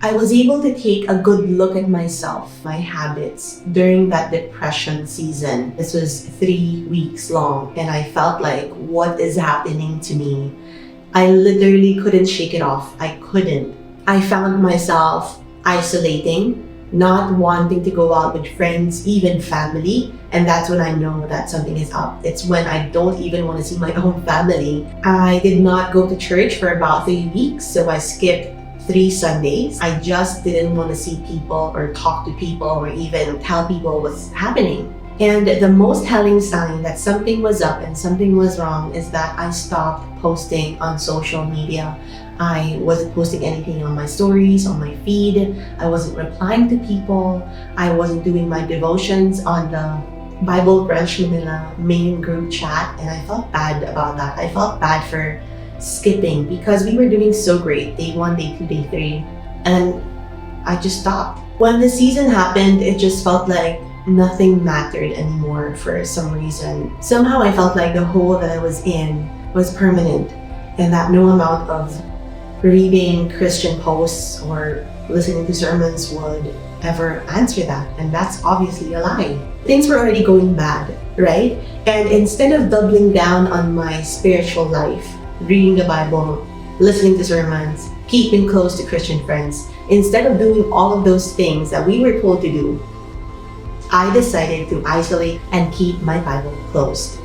I was able to take a good look at myself, my habits during that depression season. This was 3 weeks long, and I felt like, what is happening to me? I literally couldn't shake it off. I couldn't. I found myself isolating, not wanting to go out with friends, even family. And that's when I know that something is up. It's when I don't even want to see my own family. I did not go to church for about 3 weeks, so I skipped 3 Sundays. I just didn't want to see people or talk to people or even tell people what's happening. And the most telling sign that something was up and something was wrong is that I stopped posting on social media. I wasn't posting anything on my stories, on my feed. I wasn't replying to people. I wasn't doing my devotions on the Bible Brunch Manila main group chat, and I felt bad about that. I felt bad for skipping because we were doing so great, day 1, day 2, day 3, and I just stopped. When the season happened, it just felt like nothing mattered anymore for some reason. Somehow I felt like the hole that I was in was permanent and that no amount of reading Christian posts or listening to sermons would ever answer that. And that's obviously a lie. Things were already going bad, right? And instead of doubling down on my spiritual life, reading the Bible, listening to sermons, keeping close to Christian friends, instead of doing all of those things that we were told to do, I decided to isolate and keep my Bible closed.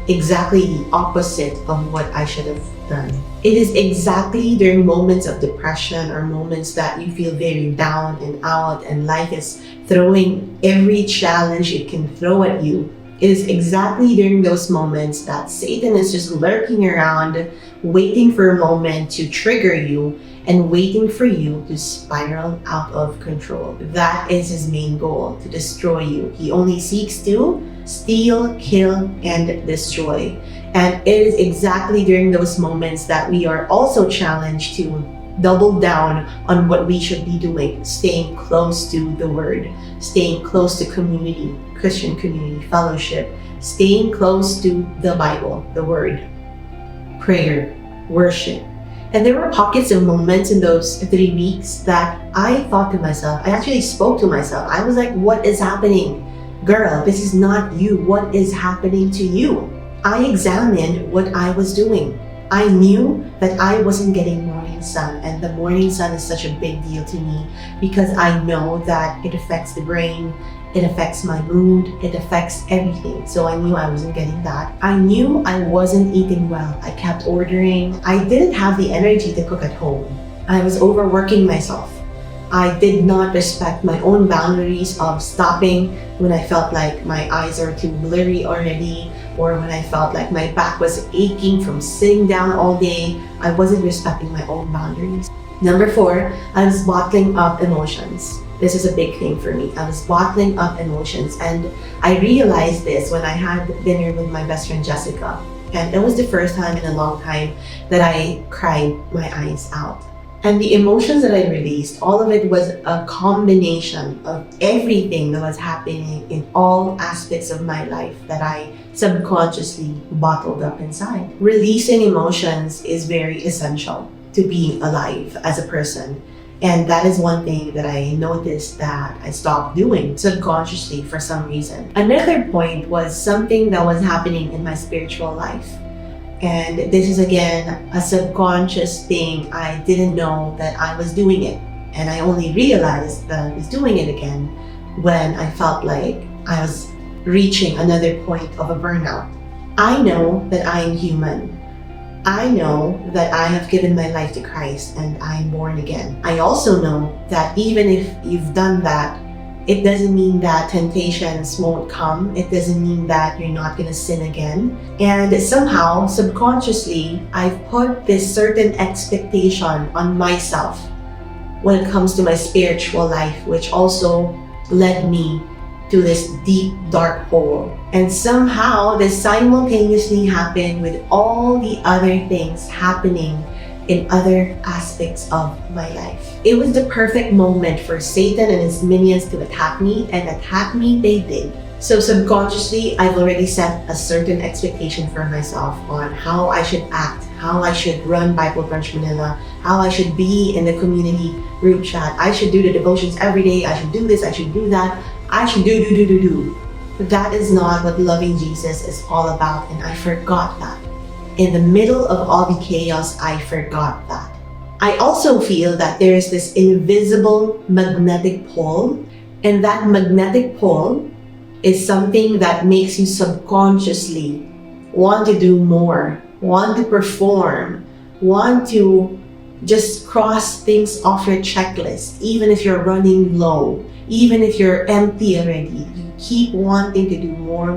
Exactly the opposite of what I should have done. It is exactly during moments of depression or moments that you feel very down and out and life is throwing every challenge it can throw at you. It is exactly during those moments that Satan is just lurking around, waiting for a moment to trigger you and waiting for you to spiral out of control. That is his main goal, to destroy you. He only seeks to steal, kill, and destroy. And it is exactly during those moments that we are also challenged to double down on what we should be doing, staying close to the Word, staying close to community, Christian community, fellowship, staying close to the Bible, the Word, prayer, worship. And there were pockets of moments in those 3 weeks that I thought to myself, I actually spoke to myself. I was like, what is happening? Girl, this is not you. What is happening to you? I examined what I was doing. I knew that I wasn't getting morning sun, and the morning sun is such a big deal to me because I know that it affects the brain, it affects my mood, it affects everything. So I knew I wasn't getting that. I knew I wasn't eating well. I kept ordering. I didn't have the energy to cook at home. I was overworking myself. I did not respect my own boundaries of stopping when I felt like my eyes are too blurry already, or when I felt like my back was aching from sitting down all day. I wasn't respecting my own boundaries. Number 4, I was bottling up emotions. This is a big thing for me. I was bottling up emotions, and I realized this when I had dinner with my best friend Jessica. And it was the first time in a long time that I cried my eyes out. And the emotions that I released, all of it was a combination of everything that was happening in all aspects of my life that I subconsciously bottled up inside. Releasing emotions is very essential to being alive as a person. And that is one thing that I noticed that I stopped doing subconsciously for some reason. Another point was something that was happening in my spiritual life. And this is again a subconscious thing. I didn't know that I was doing it. And I only realized that I was doing it again when I felt like I was reaching another point of a burnout. I know that I am human. I know that I have given my life to Christ and I'm born again. I also know that even if you've done that, it doesn't mean that temptations won't come. It doesn't mean that you're not going to sin again. And somehow, subconsciously, I've put this certain expectation on myself when it comes to my spiritual life, which also led me to this deep, dark hole. And somehow, this simultaneously happened with all the other things happening in other aspects of my life. It was the perfect moment for Satan and his minions to attack me, and attack me they did. So subconsciously, I've already set a certain expectation for myself on how I should act how I should run Bible Brunch Manila, how I should be in the community group chat. I should do the devotions every day. I should do this. I should do that. I should do. But that is not what loving Jesus is all about, and I forgot that. In the middle of all the chaos, I forgot that. I also feel that there is this invisible magnetic pole, and that magnetic pole is something that makes you subconsciously want to do more, want to perform, want to just cross things off your checklist, even if you're running low, even if you're empty already. You keep wanting to do more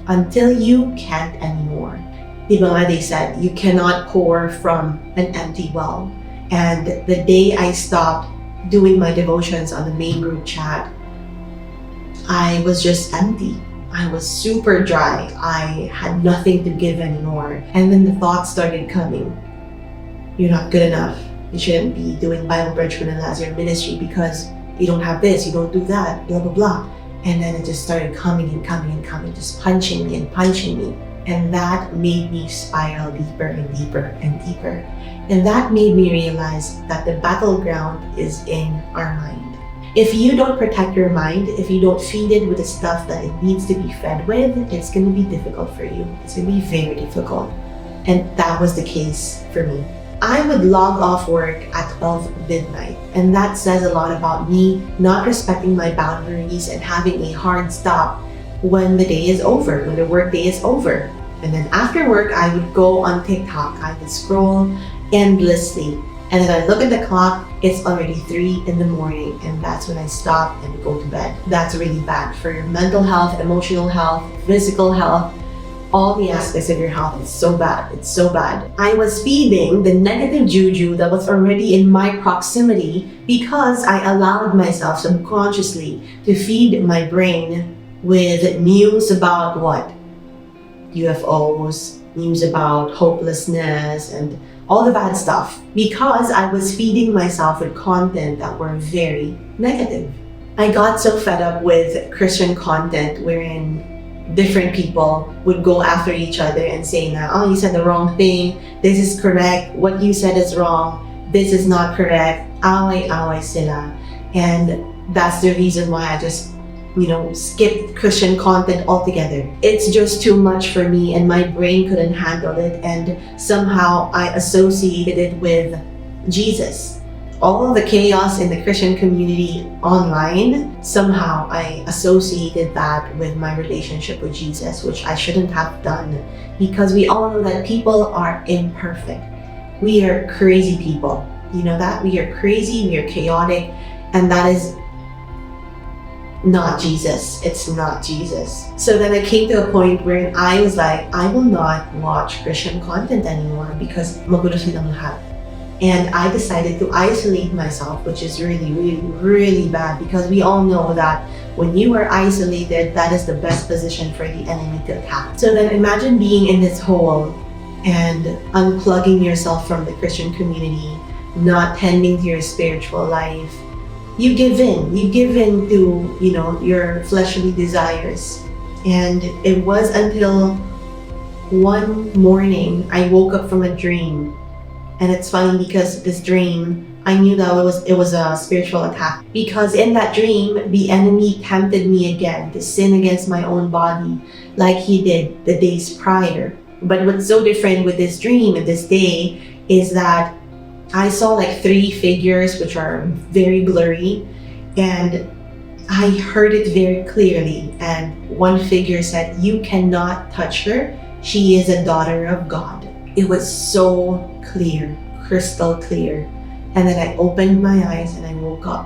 until you can't anymore. Diba nga they said, you cannot pour from an empty well. And the day I stopped doing my devotions on the main group chat, I was just empty. I was super dry. I had nothing to give anymore. And then the thoughts started coming. You're not good enough. You shouldn't be doing Bible Brunch Manila as your ministry because you don't have this, you don't do that, blah, blah, blah. And then it just started coming, just punching me. And that made me spiral deeper. And that made me realize that the battleground is in our mind. If you don't protect your mind, if you don't feed it with the stuff that it needs to be fed with, it's going to be difficult for you. It's going to be very difficult. And that was the case for me. I would log off work at 12 midnight, and that says a lot about me not respecting my boundaries and having a hard stop when the day is over, when the work day is over. And then after work, I would go on TikTok. I would scroll endlessly. And then I look at the clock, it's already 3 in the morning, and that's when I stop and go to bed. That's really bad for your mental health, emotional health, physical health, all the aspects of your health. It's so bad. It's so bad. I was feeding the negative juju that was already in my proximity because I allowed myself subconsciously to feed my brain with news about what? UFOs, news about hopelessness, and all the bad stuff, because I was feeding myself with content that were very negative. I got so fed up with Christian content wherein different people would go after each other and say na, oh, you said the wrong thing, this is correct, what you said is wrong, this is not correct, away sila. And that's the reason why I just skipped Christian content altogether. It's just too much for me, and my brain couldn't handle it, and somehow I associated it with Jesus. All of the chaos in the Christian community online, somehow I associated that with my relationship with Jesus, which I shouldn't have done, because we all know that people are imperfect. We are crazy people. You know that? We are crazy, we are chaotic, and that is not Jesus. It's not Jesus. So then I came to a point where I was like, I will not watch Christian content anymore because magulo silang lahat. And I decided to isolate myself, which is really bad, because we all know that when you are isolated, that is the best position for the enemy to attack. So then imagine being in this hole and unplugging yourself from the Christian community, not tending to your spiritual life. You give in to, your fleshly desires. And it was until one morning I woke up from a dream. And it's funny because this dream, I knew that it was a spiritual attack. Because in that dream, the enemy tempted me again to sin against my own body like he did the days prior. But what's so different with this dream and this day is that I saw like 3 figures which are very blurry, and I heard it very clearly. And one figure said, "You cannot touch her. She is a daughter of God." It was so clear, crystal clear. And then I opened my eyes and I woke up.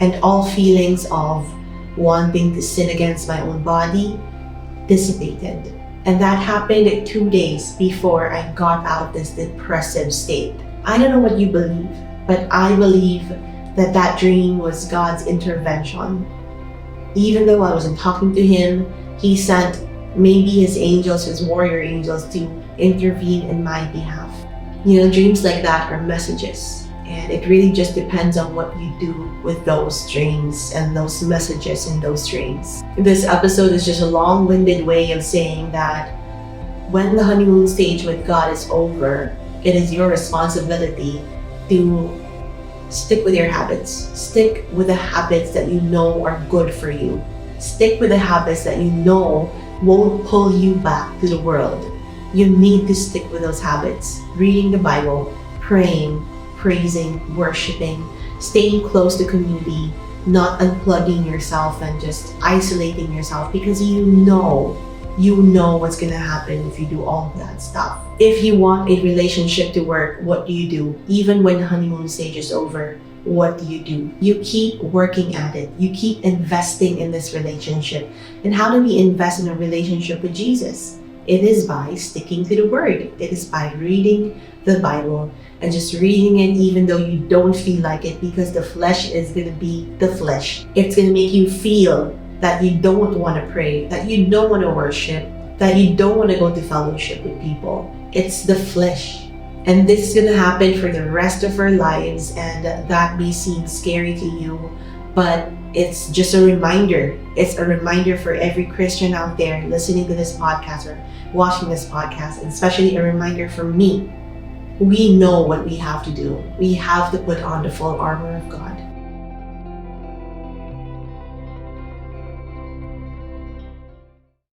And all feelings of wanting to sin against my own body dissipated. And that happened 2 days before I got out of this depressive state. I don't know what you believe, but I believe that that dream was God's intervention. Even though I wasn't talking to him, he sent maybe his angels, his warrior angels, to intervene in my behalf. Dreams like that are messages, and it really just depends on what you do with those dreams and those messages in those dreams. This episode is just a long-winded way of saying that when the honeymoon stage with God is over, it is your responsibility to stick with your habits. Stick with the habits that you know are good for you. Stick with the habits that you know won't pull you back to the world. You need to stick with those habits. Reading the Bible, praying, praising, worshiping, staying close to community, not unplugging yourself and just isolating yourself, because you know what's gonna happen if you do all of that stuff. If you want a relationship to work, what do you do? Even when the honeymoon stage is over, what do? You keep working at it. You keep investing in this relationship. And how do we invest in a relationship with Jesus? It is by sticking to the Word. It is by reading the Bible and just reading it even though you don't feel like it, because the flesh is going to be the flesh. It's going to make you feel that you don't want to pray, that you don't want to worship, that you don't want to go to fellowship with people. It's the flesh. And this is going to happen for the rest of our lives, and that may seem scary to you, but it's just a reminder. It's a reminder for every Christian out there listening to this podcast or watching this podcast, and especially a reminder for me. We know what we have to do. We have to put on the full armor of God.